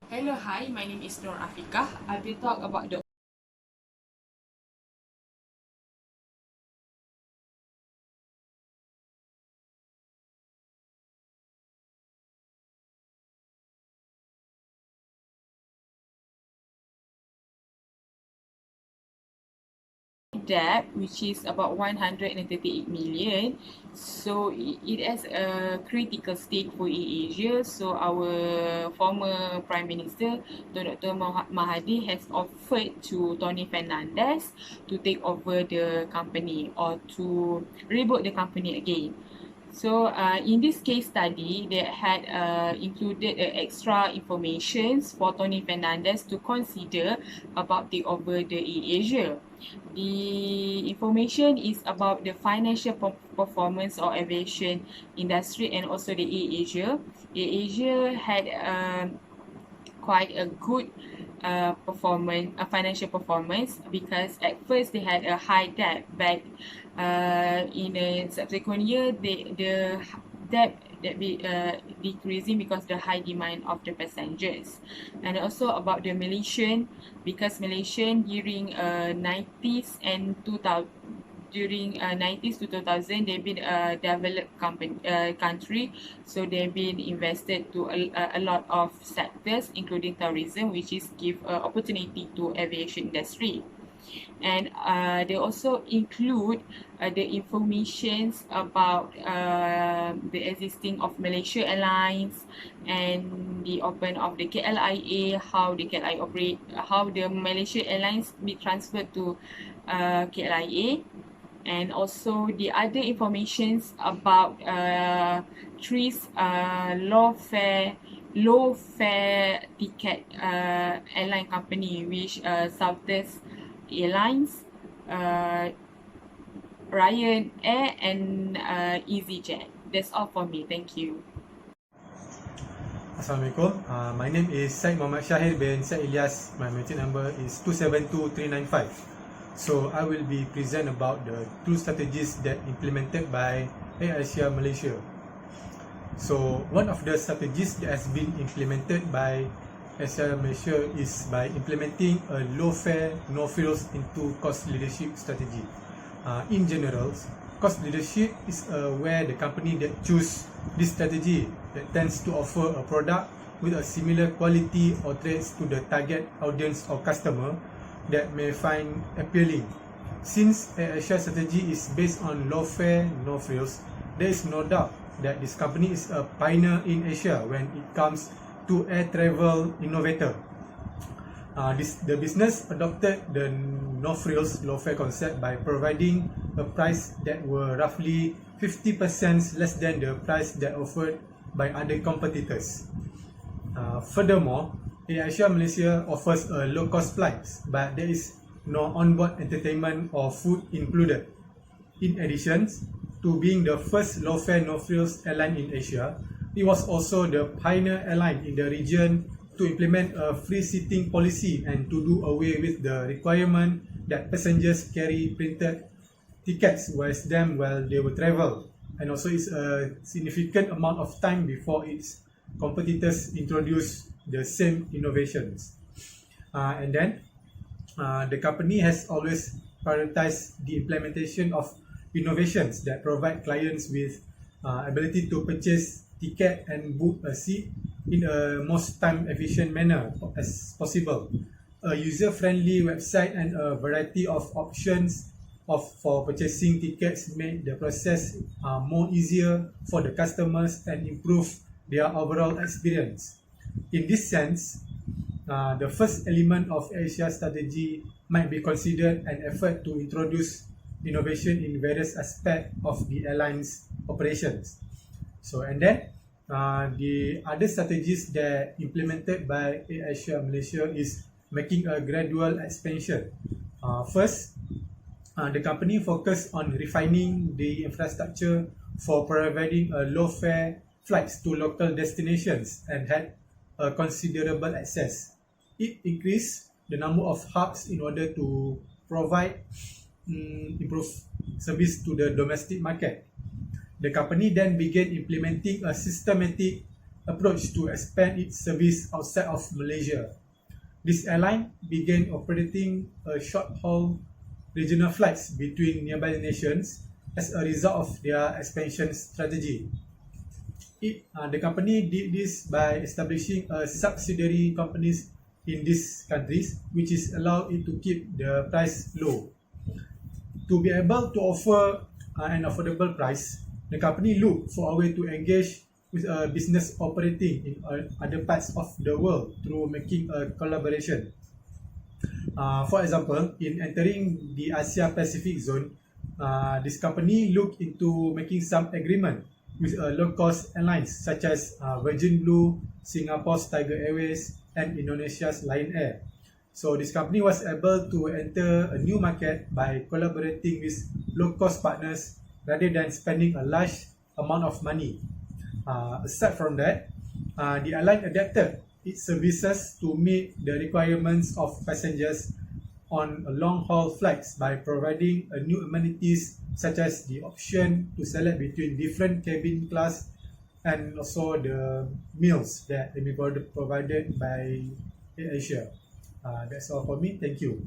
Hello, hi, my name is Afiqah. I will talk about the debt, which is about 138 million. So it has a critical stake for AirAsia. So our former Prime Minister, Dr. Mahathir, has offered to Tony Fernandez to take over the company or to reboot the company again. So in this case study, they had included extra informations for Tony Fernandez to consider about the over the Asia. The information is about the financial performance of aviation industry and also the Asia. Asia had quite a good financial performance, because at first they had a high debt, but in a subsequent year, the debt that be decreasing because the high demand of the passengers. And also about the Malaysian, because Malaysian during 90s and 2000, during 90s to 2000, they've been a developed country, so they've been invested to a lot of sectors, including tourism, which is give opportunity to aviation industry. And they also include the informations about the existing of Malaysia Airlines and the open of the KLIA, how the KLIA operate, how the Malaysia Airlines be transferred to KLIA, and also the other informations about three low fare ticket airline company, which Southwest Airlines, Ryan Air, and EasyJet. That's all for me. Thank you. Assalamualaikum. My name is Syed Syahir bin Syed Ellias. My merchant number is 272395. So I will be present about the two strategies that implemented by AirAsia Malaysia. So one of the strategies that has been implemented by AirAsia Malaysia is by implementing a low fare, no frills into cost leadership strategy. In general, cost leadership is where the company that choose this strategy that tends to offer a product with a similar quality or traits to the target audience or customer that may find appealing. Since AirAsia strategy is based on low fare, no frills, there is no doubt that this company is a pioneer in Asia when it comes to air travel innovator. The business adopted the no frills, low fare concept by providing a price that were roughly 50% less than the price that offered by other competitors. Furthermore, AirAsia Malaysia offers a low-cost flights, but there is no onboard entertainment or food included. In addition to being the first low-fare, no-frills airline in Asia, it was also the pioneer airline in the region to implement a free seating policy and to do away with the requirement that passengers carry printed tickets with them while they will travel. And also it's a significant amount of time before its competitors introduce the same innovations. And then the company has always prioritized the implementation of innovations that provide clients with ability to purchase ticket and book a seat in a most time efficient manner as possible. A user-friendly website and a variety of options for purchasing tickets make the process more easier for the customers and improve their overall experience. In this sense, the first element of Asia strategy might be considered an effort to introduce innovation in various aspects of the airline's operations. So, and then the other strategies that implemented by AirAsia Malaysia is making a gradual expansion. First, the company focused on refining the infrastructure for providing a low-fare flights to local destinations and had a considerable access. It increased the number of hubs in order to provide improved service to the domestic market. The company then began implementing a systematic approach to expand its service outside of Malaysia. This airline began operating a short-haul regional flights between nearby nations as a result of their expansion strategy. The company did this by establishing a subsidiary companies in these countries, which is allowed it to keep the price low. To be able to offer an affordable price, the company looked for a way to engage with a business operating in other parts of the world through making a collaboration. For example, in entering the Asia Pacific zone, this company looked into making some agreement with low-cost airlines such as Virgin Blue, Singapore's Tiger Airways, and Indonesia's Lion Air. So this company was able to enter a new market by collaborating with low-cost partners rather than spending a large amount of money. Aside from that, the airline adapted its services to meet the requirements of passengers on long-haul flights by providing new amenities such as the option to select between different cabin class and also the meals that will be provided by AirAsia. That's all for me. Thank you.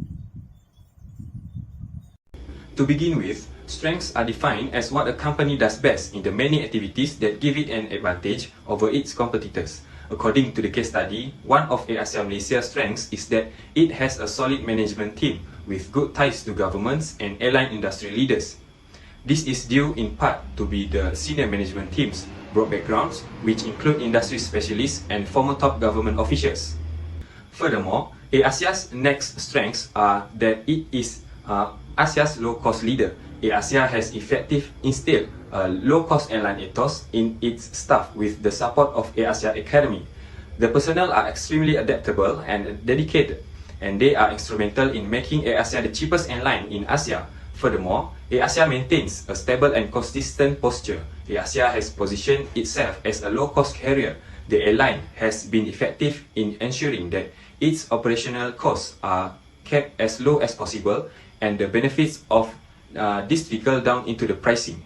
To begin with, strengths are defined as what a company does best in the many activities that give it an advantage over its competitors. According to the case study, one of AirAsia Malaysia's strengths is that it has a solid management team with good ties to governments and airline industry leaders. This is due in part to the senior management team's broad backgrounds, which include industry specialists and former top government officials. Furthermore, AirAsia's next strengths are that it is Asia's low-cost leader. AirAsia has effectively instilled a low-cost airline ethos in its staff with the support of AirAsia Academy. The personnel are extremely adaptable and dedicated, and they are instrumental in making AirAsia the cheapest airline in Asia. Furthermore, AirAsia maintains a stable and consistent posture. AirAsia has positioned itself as a low-cost carrier. The airline has been effective in ensuring that its operational costs are kept as low as possible, and the benefits of this trickle down into the pricing.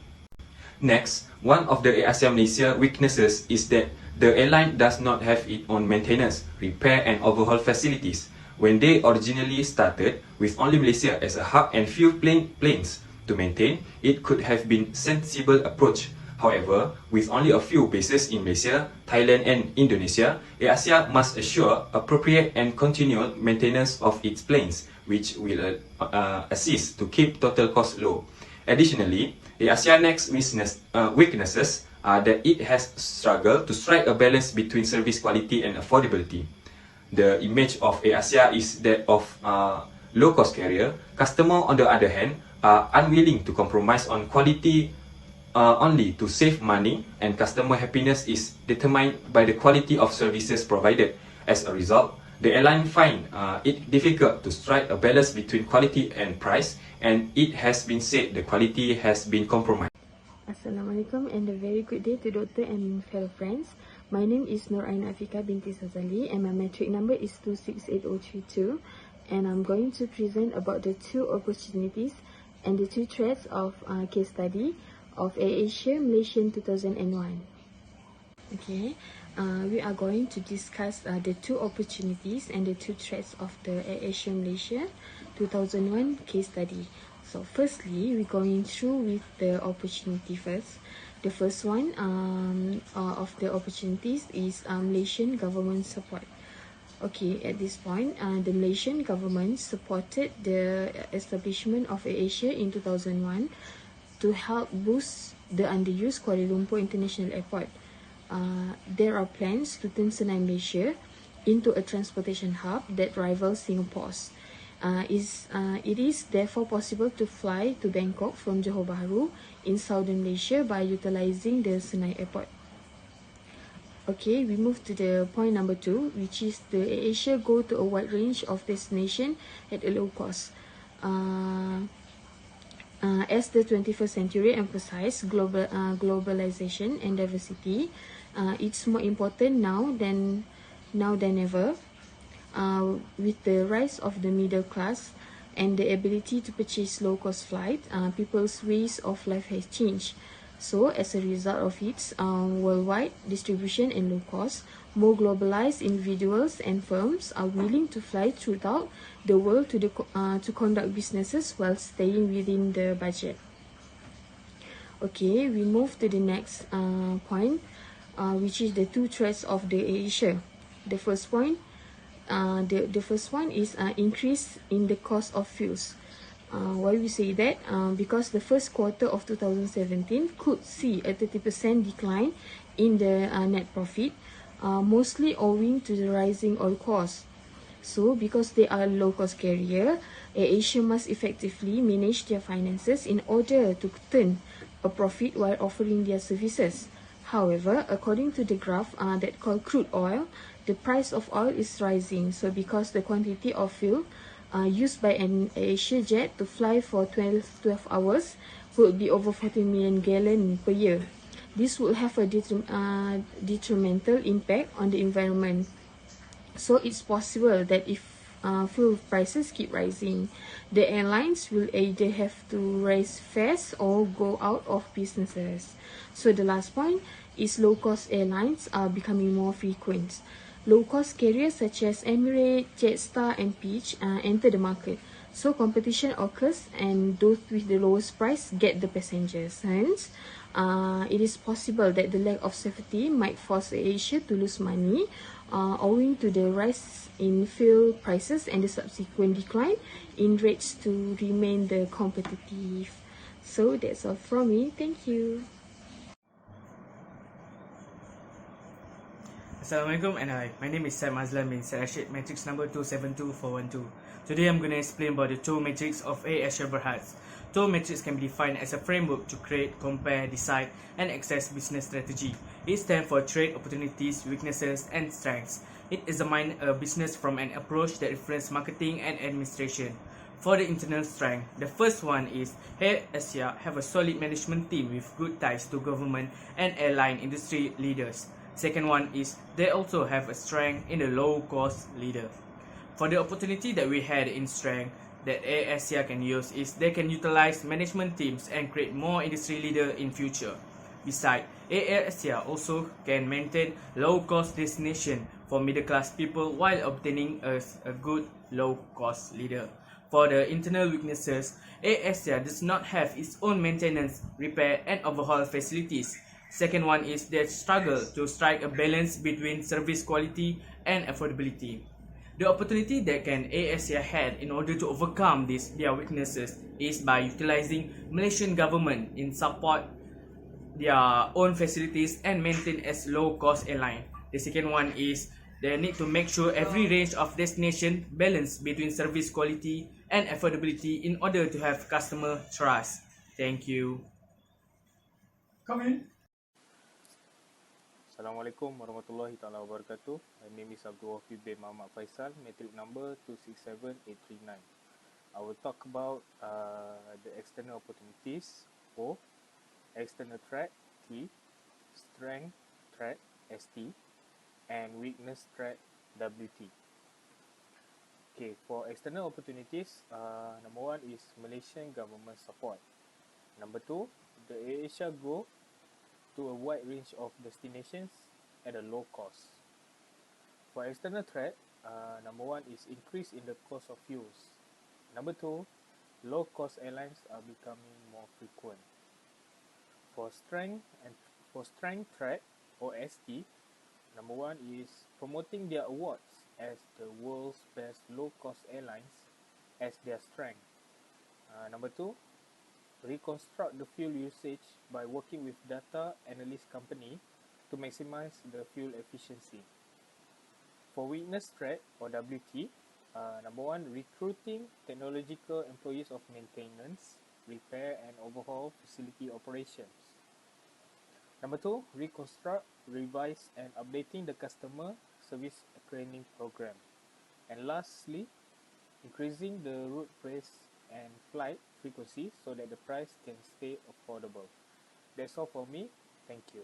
Next, one of the AirAsia Malaysia weaknesses is that the airline does not have its own maintenance, repair and overhaul facilities. When they originally started with only Malaysia as a hub and few planes to maintain, it could have been a sensible approach. However, with only a few bases in Malaysia, Thailand and Indonesia, AirAsia must assure appropriate and continual maintenance of its planes, which will assist to keep total cost low. Additionally, AirAsia's next weaknesses are that it has struggled to strike a balance between service quality and affordability. The image of AirAsia is that of low-cost carrier. Customers, on the other hand, are unwilling to compromise on quality only to save money, and customer happiness is determined by the quality of services provided. As a result, the airline find it difficult to strike a balance between quality and price, and it has been said the quality has been compromised. Assalamualaikum and a very good day to Doctor and fellow friends. My name is Aina Afiqah Binti Sazali and my metric number is 268032, and I'm going to present about the two opportunities and the two threats of case study of AirAsia Malaysian 2001. Okay, we are going to discuss the two opportunities and the two threats of the AirAsia Malaysia 2001 case study. So firstly, we're going through with the opportunity first. The first one of the opportunities is Malaysian government support. Okay, at this point, the Malaysian government supported the establishment of AirAsia in 2001 to help boost the underused Kuala Lumpur International Airport. There are plans to turn Senai, Malaysia into a transportation hub that rivals Singapore's. It is therefore possible to fly to Bangkok from Johor Bahru in southern Malaysia by utilizing the Senai Airport. Okay, we move to the point number 2, which is the AirAsia go to a wide range of destinations at a low cost. As the 21st century emphasizes globalization and diversity, it's more important now than ever. With the rise of the middle class and the ability to purchase low-cost flight, people's ways of life has changed. So, as a result of its worldwide distribution and low cost, more globalized individuals and firms are willing to fly throughout the world to conduct businesses while staying within the budget. Okay, we move to the next point, which is the two threats of the AirAsia. The first point, the first one is increase in the cost of fuels. Why we say that? Because the first quarter of 2017 could see a 30% decline in the net profit, mostly owing to the rising oil costs. So, because they are a low-cost carrier, AirAsia must effectively manage their finances in order to turn a profit while offering their services. However, according to the graph that called crude oil, the price of oil is rising. So, because the quantity of fuel used by an AirAsia jet to fly for 12 hours would be over 14 million gallons per year. This will have a detrimental impact on the environment. So it's possible that if fuel prices keep rising, the airlines will either have to raise fares or go out of businesses. So the last point is low-cost airlines are becoming more frequent. Low-cost carriers such as Emirates, Jetstar, and Peach enter the market. So competition occurs, and those with the lowest price get the passengers. Hence, it is possible that the lack of safety might force Asia to lose money, owing to the rise in fuel prices and the subsequent decline in rates to remain the competitive. So that's all from me. Thank you. Assalamualaikum and hi, my name is Syed Mazlan bin Syed matrix number 272412. Today I'm going to explain about the TOE matrix of AirAsia Berhad. TOE matrix can be defined as a framework to create, compare, decide and access business strategy. It stands for trade opportunities, weaknesses and strengths. It examines a business from an approach that refers marketing and administration. For the internal strength, the first one is AirAsia have a solid management team with good ties to government and airline industry leaders. Second one is they also have a strength in the low-cost leader. For the opportunity that we had in strength that AirAsia can use is they can utilize management teams and create more industry leader in future. Besides, AirAsia also can maintain low-cost destination for middle-class people while obtaining a good low-cost leader. For the internal weaknesses, AirAsia does not have its own maintenance, repair and overhaul facilities. Second one is they struggle to strike a balance between service quality and affordability. The opportunity that can AirAsia had in order to overcome their weaknesses is by utilizing Malaysian government in support their own facilities and maintain as low-cost airline. The second one is they need to make sure every range of destination balance between service quality and affordability in order to have customer trust. Thank you. Come in. Assalamualaikum warahmatullahi taala wabarakatuh. My name is Abdul Wafi bin Mahmad Faisaal, matric number 267839. I will talk about the external opportunities O, external threat T, strength threat ST, and weakness threat WT. Okay, for external opportunities, number one is Malaysian government support. Number two, the AirAsia grow to a wide range of destinations at a low cost. For external threat, number one is increase in the cost of fuels. Number two, low-cost airlines are becoming more frequent. For strength threat or ST, number one is promoting their awards as the world's best low-cost airlines as their strength. Number two, reconstruct the fuel usage by working with data analyst company to maximize the fuel efficiency. For weakness threat or WT, number one, recruiting technological employees of maintenance, repair and overhaul facility operations. Number two, reconstruct, revise and updating the customer service training program. And lastly, increasing the route price and flight frequency so that the price can stay affordable. That's all for me. Thank you.